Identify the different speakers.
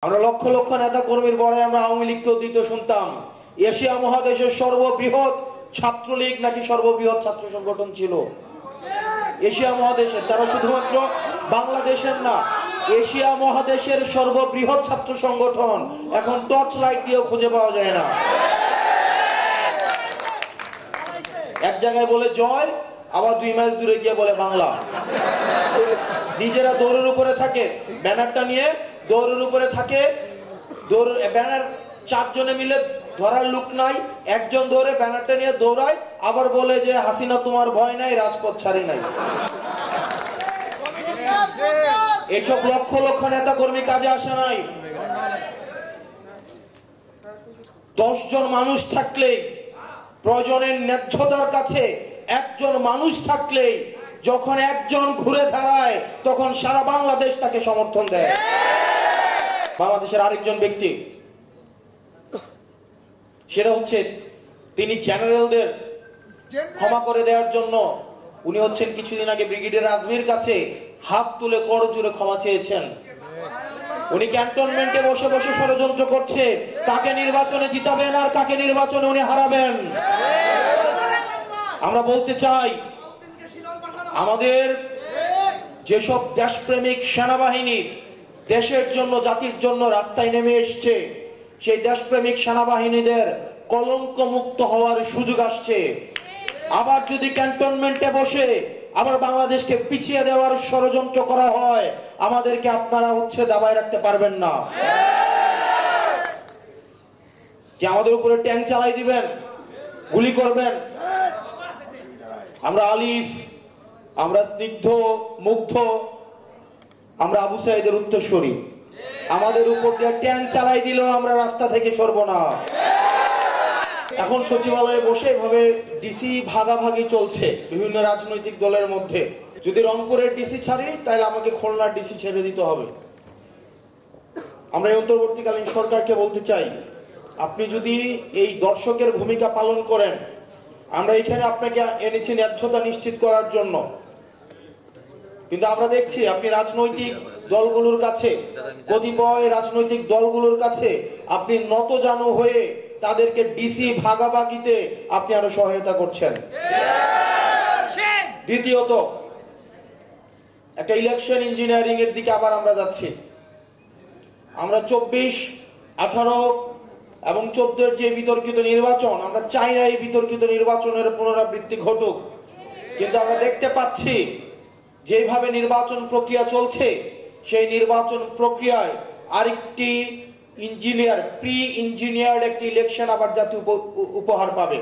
Speaker 1: আমরা লক্ষ লক্ষ নেতা কর্মীর বড়াই আমরা আওয়ামী লীগকেও দিতে শুনতাম। এশিয়া মহাদেশের সর্ববৃহৎ ছাত্রলীগ নাকি সর্ববৃহৎ ছাত্র সংগঠন ছিল এশিয়া মহাদেশের। তারা শুধুমাত্র বাংলাদেশের না, এশিয়া মহাদেশের সর্ববৃহৎ ছাত্র সংগঠন। এখন টর্চ লাইট দিয়েও খুঁজে পাওয়া যায় না। এক জায়গায় বলে জয়, আবার 2 মাইল দূরে গিয়ে বলে বাংলা। নিজেরা দৌড়ের উপরে থাকে, ব্যানারটা নিয়ে দৌড়ের উপরে থাকে। ব্যানার 4 জনে মিলে ধরার লোক নাই, একজন ধরে ব্যানারটা নিয়ে দৌড়ায়, আবার বলে যে হাসিনা তোমার ভয় নাই, রাজপথ ছাড়ি নাই। এইসব লক্ষ লক্ষ নেতা কর্মী কাজে আসে নাই। 10 জন মানুষ থাকলে প্রয়োজনের ন্যায্যতার কাছে একজন মানুষ থাকলে যখন একজন ঘুরে দাঁড়ায় তখন সারা বাংলাদেশ তাকে সমর্থন দেয়। বাংলাদেশের আরেকজন ব্যক্তি, সেটা হচ্ছে তিনি জেনারেলদের ক্ষমা করে দেওয়ার জন্য উনি হচ্ছেন কিছুদিন আগে ব্রিগেডিয়ার আজমির কাছে হাত তুলে করজোড়ে ক্ষমা চেয়েছেন। উনি ক্যান্টনমেন্টে বসে বসে ষড়যন্ত্র করছে কাকে নির্বাচনে জিতাবেন আর কাকে নির্বাচনে উনি হারাবেন। আমরা বলতে চাই, আমাদের যেসব দেশপ্রেমিক সেনাবাহিনী দেশের জন্য জাতির জন্য রাস্তায় নেমে এসছে, সেই দেশপ্রেমিক সেনাবাহিনীদের কলঙ্ক মুক্ত হওয়ার সুযোগ আসছে। আবার যদি ক্যান্টনমেন্টে বসে আবার বাংলাদেশকে পিছিয়ে দেওয়ার ষড়যন্ত্র করা হয়, আমাদেরকে আপনারা দাবায় রাখতে পারবেন না। কি আমাদের উপরে ট্যাঙ্ক চালাই দিবেন, গুলি করবেন? আমরা আলিফ, আমরা স্নিগ্ধ, মুগ্ধ, আমরা আবু সাইদের উত্তরসূরি। আমাদের উপর দিয়ে ট্যাঙ্ক চালাই দিলেও আমরা রাস্তা থেকে সরব না। এখন সচিবালয়ে বসে এভাবে ডিসি ভাগাভাগি চলছে বিভিন্ন রাজনৈতিক দলের মধ্যে। যদি রংপুরের ডিসি ছাড়ি তাহলে আমাকে খুলনার ডিসি ছেড়ে দিতে হবে। আমরা এই অন্তর্বর্তীকালীন সরকারকে বলতে চাই, আপনি যদি এই দর্শকের ভূমিকা পালন করেন, আমরা এখানে আপনাকে এনেছি ন্যায্যতা নিশ্চিত করার জন্য, কিন্তু আমরা দেখছি আপনি রাজনৈতিক দলগুলোর কাছে, কতিপয় রাজনৈতিক দলগুলোর কাছে আপনি নতজানু হয়ে তাদেরকে ডিসি ভাগাভাগিতে আপনি আরো সহায়তা করছেন। দ্বিতীয়ত, একটা ইলেকশন ইঞ্জিনিয়ারিং এর দিকে আবার আমরা যাচ্ছি। আমরা 24, 18 এবং 14 যে বিতর্কিত নির্বাচন, আমরা চাই না এই বিতর্কিত নির্বাচনের পুনরাবৃত্তি ঘটুক, কিন্তু আমরা দেখতে পাচ্ছি যেভাবে নির্বাচন প্রক্রিয়া চলছে, সেই নির্বাচন প্রক্রিয়ায় আরেকটি প্রি ইঞ্জিনিয়ার্ড একটি ইলেকশন আবার জাতি উপহার পাবে।